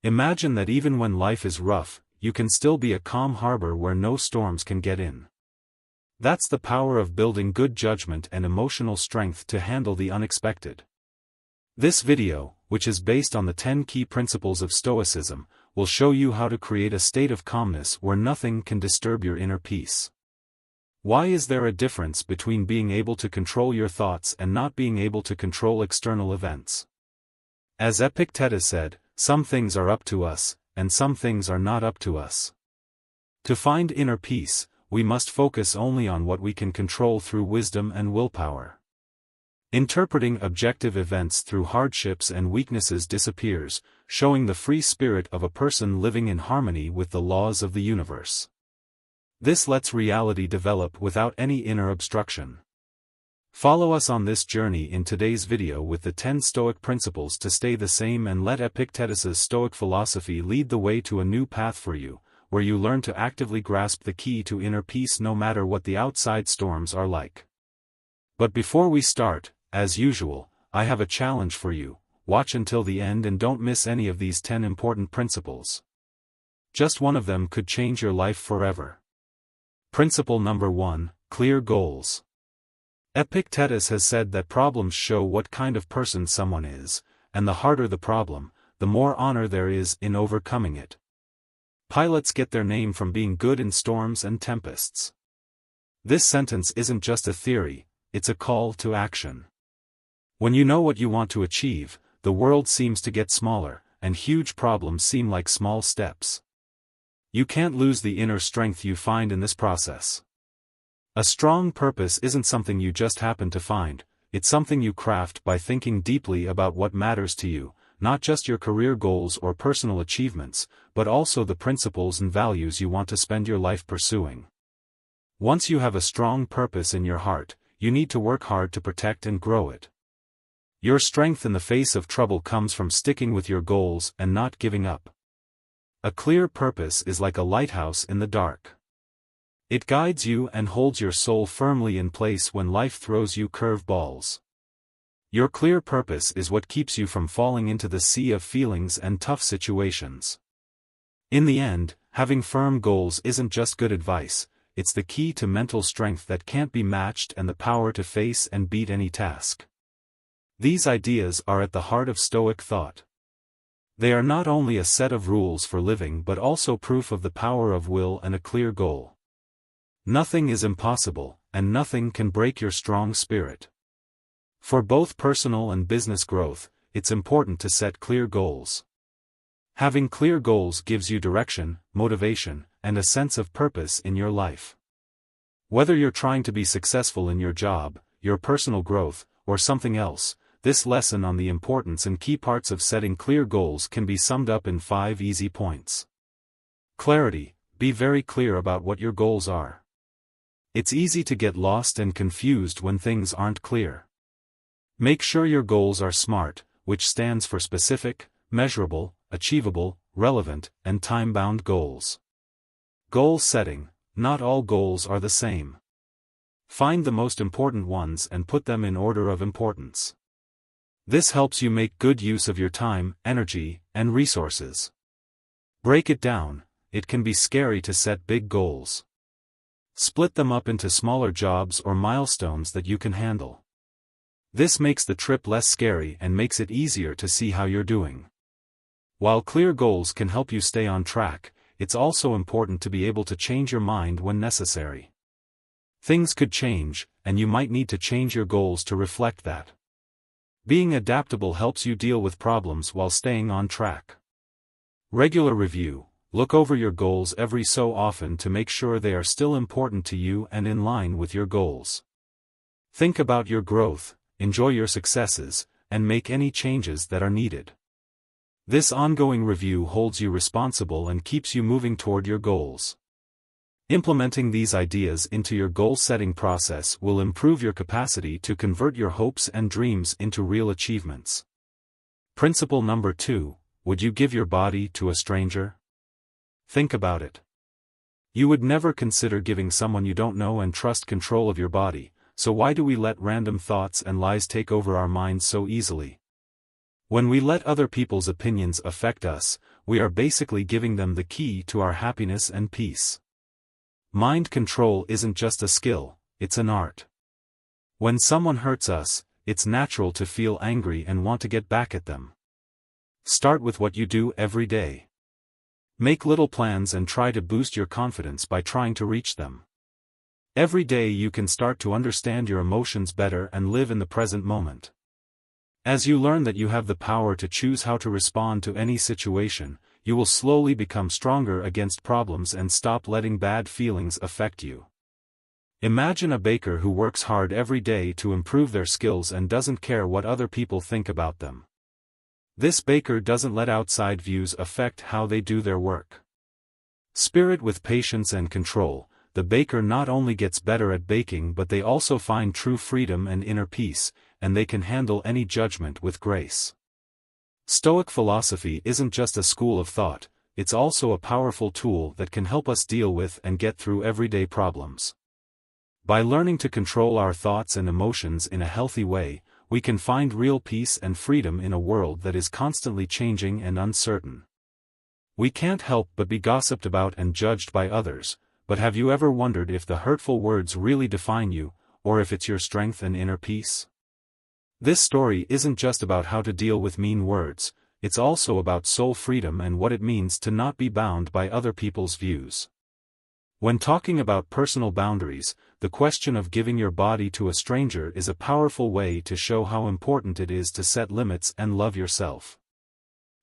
Imagine that even when life is rough, you can still be a calm harbor where no storms can get in. That's the power of building good judgment and emotional strength to handle the unexpected. This video, which is based on the 10 key principles of Stoicism, will show you how to create a state of calmness where nothing can disturb your inner peace. Why is there a difference between being able to control your thoughts and not being able to control external events? As Epictetus said, some things are up to us, and some things are not up to us. To find inner peace, we must focus only on what we can control through wisdom and willpower. Interpreting objective events through hardships and weaknesses disappears, showing the free spirit of a person living in harmony with the laws of the universe. This lets reality develop without any inner obstruction. Follow us on this journey in today's video with the 10 Stoic principles to stay the same, and let Epictetus's Stoic philosophy lead the way to a new path for you, where you learn to actively grasp the key to inner peace no matter what the outside storms are like. But before we start, as usual, I have a challenge for you. Watch until the end and don't miss any of these 10 important principles. Just one of them could change your life forever. Principle number 1, clear goals. Epictetus has said that problems show what kind of person someone is, and the harder the problem, the more honor there is in overcoming it. Pilots get their name from being good in storms and tempests. This sentence isn't just a theory, it's a call to action. When you know what you want to achieve, the world seems to get smaller, and huge problems seem like small steps. You can't lose the inner strength you find in this process. A strong purpose isn't something you just happen to find, it's something you craft by thinking deeply about what matters to you, not just your career goals or personal achievements, but also the principles and values you want to spend your life pursuing. Once you have a strong purpose in your heart, you need to work hard to protect and grow it. Your strength in the face of trouble comes from sticking with your goals and not giving up. A clear purpose is like a lighthouse in the dark. It guides you and holds your soul firmly in place when life throws you curveballs. Your clear purpose is what keeps you from falling into the sea of feelings and tough situations. In the end, having firm goals isn't just good advice, it's the key to mental strength that can't be matched and the power to face and beat any task. These ideas are at the heart of Stoic thought. They are not only a set of rules for living but also proof of the power of will and a clear goal. Nothing is impossible, and nothing can break your strong spirit. For both personal and business growth, it's important to set clear goals. Having clear goals gives you direction, motivation, and a sense of purpose in your life. Whether you're trying to be successful in your job, your personal growth, or something else, this lesson on the importance and key parts of setting clear goals can be summed up in 5 easy points. Clarity: be very clear about what your goals are. It's easy to get lost and confused when things aren't clear. Make sure your goals are SMART, which stands for specific, measurable, achievable, relevant, and time-bound goals. Goal setting: not all goals are the same. Find the most important ones and put them in order of importance. This helps you make good use of your time, energy, and resources. Break it down: it can be scary to set big goals. Split them up into smaller jobs or milestones that you can handle. This makes the trip less scary and makes it easier to see how you're doing. While clear goals can help you stay on track, it's also important to be able to change your mind when necessary. Things could change, and you might need to change your goals to reflect that. Being adaptable helps you deal with problems while staying on track. Regular review: look over your goals every so often to make sure they are still important to you and in line with your goals. Think about your growth, enjoy your successes, and make any changes that are needed. This ongoing review holds you responsible and keeps you moving toward your goals. Implementing these ideas into your goal-setting process will improve your capacity to convert your hopes and dreams into real achievements. Principle number 2, would you give your body to a stranger? Think about it. You would never consider giving someone you don't know and trust control of your body, so why do we let random thoughts and lies take over our minds so easily? When we let other people's opinions affect us, we are basically giving them the key to our happiness and peace. Mind control isn't just a skill, it's an art. When someone hurts us, it's natural to feel angry and want to get back at them. Start with what you do every day. Make little plans and try to boost your confidence by trying to reach them. Every day you can start to understand your emotions better and live in the present moment. As you learn that you have the power to choose how to respond to any situation, you will slowly become stronger against problems and stop letting bad feelings affect you. Imagine a baker who works hard every day to improve their skills and doesn't care what other people think about them. This baker doesn't let outside views affect how they do their work. Spirit with patience and control, the baker not only gets better at baking but they also find true freedom and inner peace, and they can handle any judgment with grace. Stoic philosophy isn't just a school of thought, it's also a powerful tool that can help us deal with and get through everyday problems. By learning to control our thoughts and emotions in a healthy way, we can find real peace and freedom in a world that is constantly changing and uncertain. We can't help but be gossiped about and judged by others, but have you ever wondered if the hurtful words really define you, or if it's your strength and inner peace? This story isn't just about how to deal with mean words, it's also about soul freedom and what it means to not be bound by other people's views. When talking about personal boundaries, the question of giving your body to a stranger is a powerful way to show how important it is to set limits and love yourself.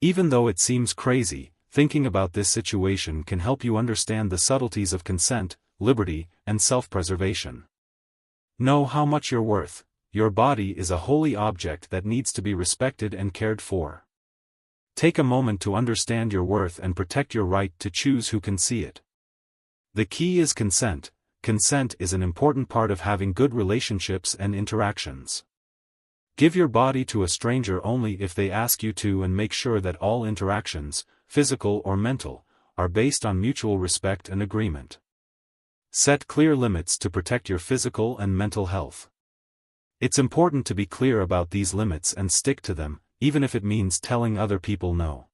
Even though it seems crazy, thinking about this situation can help you understand the subtleties of consent, liberty, and self-preservation. Know how much you're worth. Your body is a holy object that needs to be respected and cared for. Take a moment to understand your worth and protect your right to choose who can see it. The key is consent. Consent is an important part of having good relationships and interactions. Give your body to a stranger only if they ask you to, and make sure that all interactions, physical or mental, are based on mutual respect and agreement. Set clear limits to protect your physical and mental health. It's important to be clear about these limits and stick to them, even if it means telling other people no.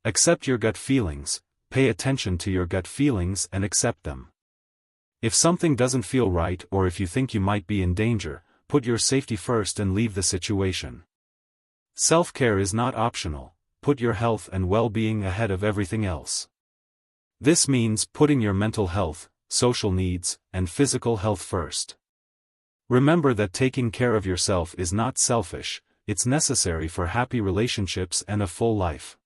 Accept your gut feelings. Pay attention to your gut feelings and accept them. If something doesn't feel right or if you think you might be in danger, put your safety first and leave the situation. Self-care is not optional. Put your health and well-being ahead of everything else. This means putting your mental health, social needs, and physical health first. Remember that taking care of yourself is not selfish, it's necessary for happy relationships and a full life.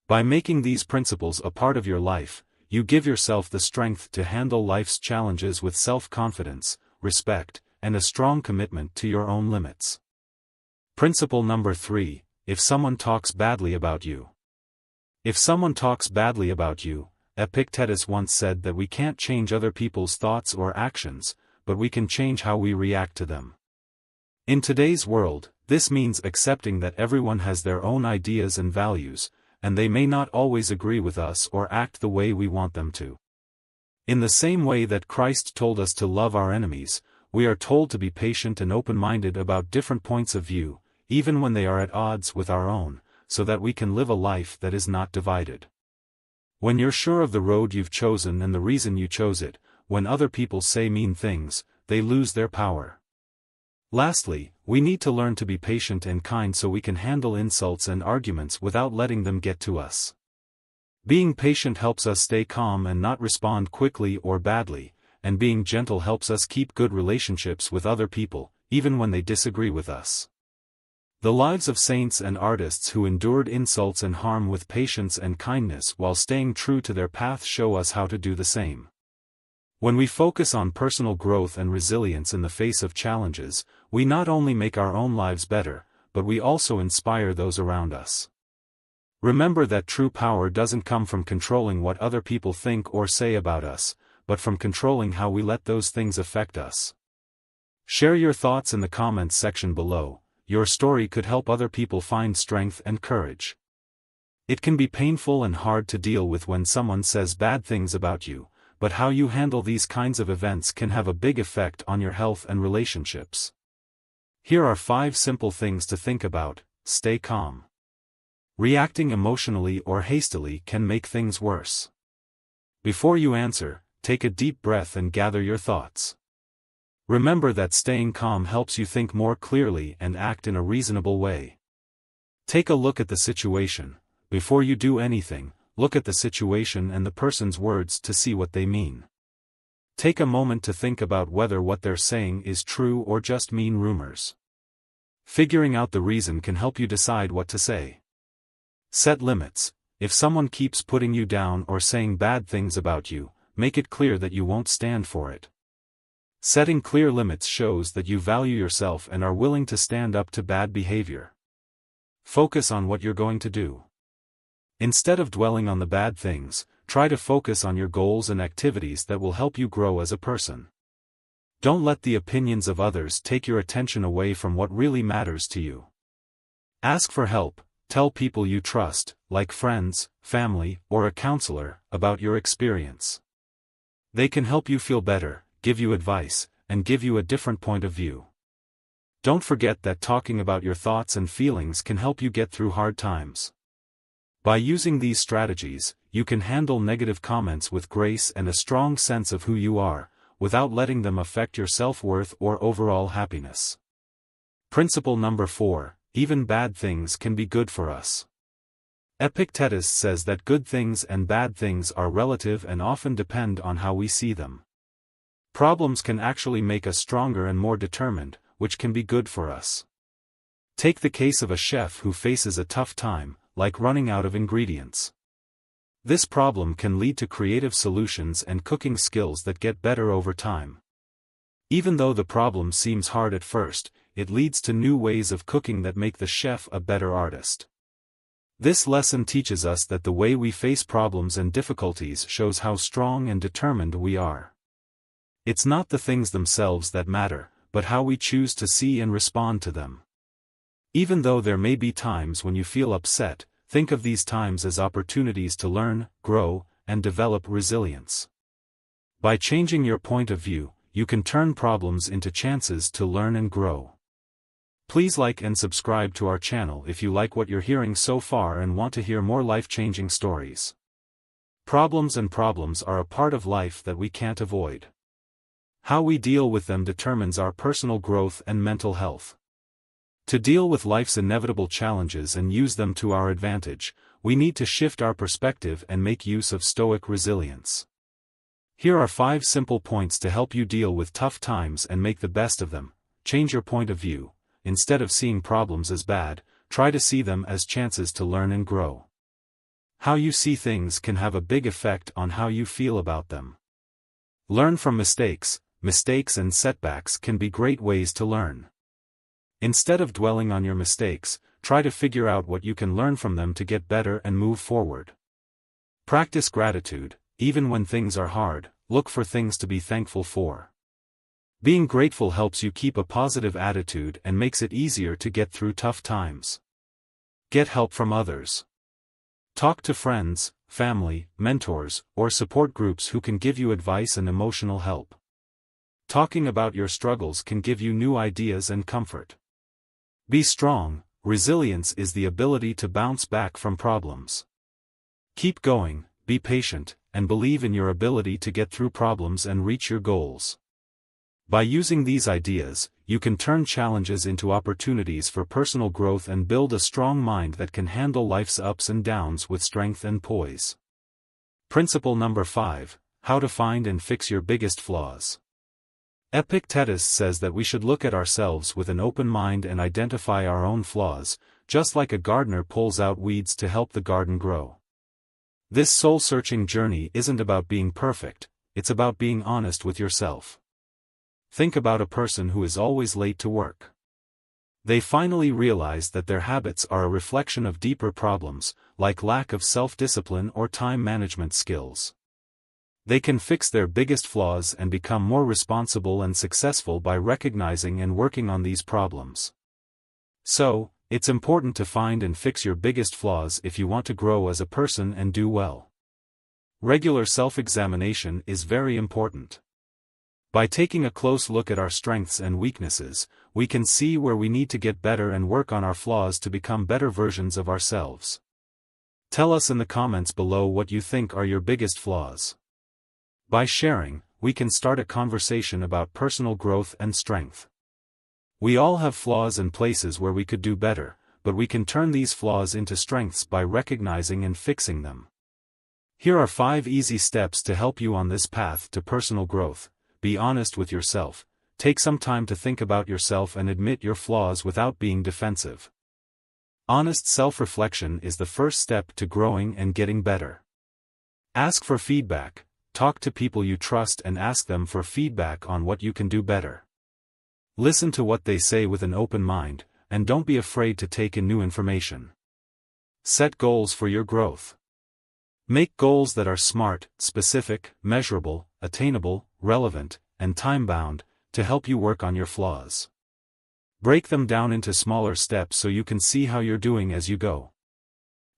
By making these principles a part of your life, you give yourself the strength to handle life's challenges with self-confidence, respect, and a strong commitment to your own limits. Principle number 3, if someone talks badly about you. If someone talks badly about you, Epictetus once said that we can't change other people's thoughts or actions, but we can change how we react to them. In today's world, this means accepting that everyone has their own ideas and values, and they may not always agree with us or act the way we want them to. In the same way that Christ told us to love our enemies, we are told to be patient and open-minded about different points of view, even when they are at odds with our own, so that we can live a life that is not divided. When you're sure of the road you've chosen and the reason you chose it, when other people say mean things, they lose their power. Lastly, we need to learn to be patient and kind so we can handle insults and arguments without letting them get to us. Being patient helps us stay calm and not respond quickly or badly, and being gentle helps us keep good relationships with other people, even when they disagree with us. The lives of saints and artists who endured insults and harm with patience and kindness while staying true to their path show us how to do the same. When we focus on personal growth and resilience in the face of challenges, we not only make our own lives better, but we also inspire those around us. Remember that true power doesn't come from controlling what other people think or say about us, but from controlling how we let those things affect us. Share your thoughts in the comments section below. Your story could help other people find strength and courage. It can be painful and hard to deal with when someone says bad things about you, but how you handle these kinds of events can have a big effect on your health and relationships. Here are 5 simple things to think about. stay calm. Reacting emotionally or hastily can make things worse. Before you answer, take a deep breath and gather your thoughts. Remember that staying calm helps you think more clearly and act in a reasonable way. Take a look at the situation. Before you do anything, look at the situation and the person's words to see what they mean. Take a moment to think about whether what they're saying is true or just mean rumors. Figuring out the reason can help you decide what to say. Set limits. If someone keeps putting you down or saying bad things about you, make it clear that you won't stand for it. Setting clear limits shows that you value yourself and are willing to stand up to bad behavior. Focus on what you're going to do. Instead of dwelling on the bad things, try to focus on your goals and activities that will help you grow as a person. Don't let the opinions of others take your attention away from what really matters to you. Ask for help. Tell people you trust, like friends, family, or a counselor, about your experience. They can help you feel better, give you advice, and give you a different point of view. Don't forget that talking about your thoughts and feelings can help you get through hard times. By using these strategies, you can handle negative comments with grace and a strong sense of who you are, without letting them affect your self-worth or overall happiness. Principle number 4. Even bad things can be good for us. Epictetus says that good things and bad things are relative and often depend on how we see them. Problems can actually make us stronger and more determined, which can be good for us. Take the case of a chef who faces a tough time, like running out of ingredients. This problem can lead to creative solutions and cooking skills that get better over time. Even though the problem seems hard at first, it leads to new ways of cooking that make the chef a better artist. This lesson teaches us that the way we face problems and difficulties shows how strong and determined we are. It's not the things themselves that matter, but how we choose to see and respond to them. Even though there may be times when you feel upset, think of these times as opportunities to learn, grow, and develop resilience. By changing your point of view, you can turn problems into chances to learn and grow. Please like and subscribe to our channel if you like what you're hearing so far and want to hear more life-changing stories. Problems are a part of life that we can't avoid. How we deal with them determines our personal growth and mental health. To deal with life's inevitable challenges and use them to our advantage, we need to shift our perspective and make use of Stoic resilience. Here are 5 simple points to help you deal with tough times and make the best of them. Change your point of view. Instead of seeing problems as bad, try to see them as chances to learn and grow. How you see things can have a big effect on how you feel about them. Learn from mistakes. Mistakes and setbacks can be great ways to learn. Instead of dwelling on your mistakes, try to figure out what you can learn from them to get better and move forward. Practice gratitude. Even when things are hard, look for things to be thankful for. Being grateful helps you keep a positive attitude and makes it easier to get through tough times. Get help from others. Talk to friends, family, mentors, or support groups who can give you advice and emotional help. Talking about your struggles can give you new ideas and comfort. Be strong. Resilience is the ability to bounce back from problems. Keep going, be patient, and believe in your ability to get through problems and reach your goals. By using these ideas, you can turn challenges into opportunities for personal growth and build a strong mind that can handle life's ups and downs with strength and poise. Principle number 5. How to find and fix your biggest flaws. Epictetus says that we should look at ourselves with an open mind and identify our own flaws, just like a gardener pulls out weeds to help the garden grow. This soul-searching journey isn't about being perfect, it's about being honest with yourself. Think about a person who is always late to work. They finally realize that their habits are a reflection of deeper problems, like lack of self-discipline or time management skills. They can fix their biggest flaws and become more responsible and successful by recognizing and working on these problems. So, it's important to find and fix your biggest flaws if you want to grow as a person and do well. Regular self-examination is very important. By taking a close look at our strengths and weaknesses, we can see where we need to get better and work on our flaws to become better versions of ourselves. Tell us in the comments below what you think are your biggest flaws. By sharing, we can start a conversation about personal growth and strength. We all have flaws and places where we could do better, but we can turn these flaws into strengths by recognizing and fixing them. Here are 5 easy steps to help you on this path to personal growth. Be honest with yourself. Take some time to think about yourself and admit your flaws without being defensive. Honest self-reflection is the first step to growing and getting better. Ask for feedback. Talk to people you trust and ask them for feedback on what you can do better. Listen to what they say with an open mind, and don't be afraid to take in new information. Set goals for your growth. Make goals that are smart, specific, measurable, attainable, relevant, and time-bound, to help you work on your flaws. Break them down into smaller steps so you can see how you're doing as you go.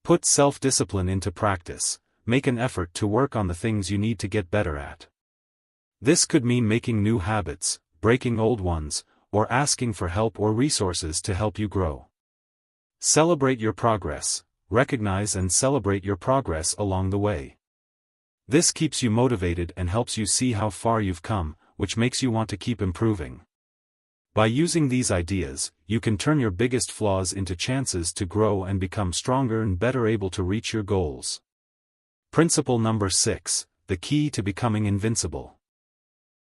Put self-discipline into practice. Make an effort to work on the things you need to get better at. This could mean making new habits, breaking old ones, or asking for help or resources to help you grow. Celebrate your progress. Recognize and celebrate your progress along the way. This keeps you motivated and helps you see how far you've come, which makes you want to keep improving. By using these ideas, you can turn your biggest flaws into chances to grow and become stronger and better able to reach your goals. Principle number 6, the key to becoming invincible.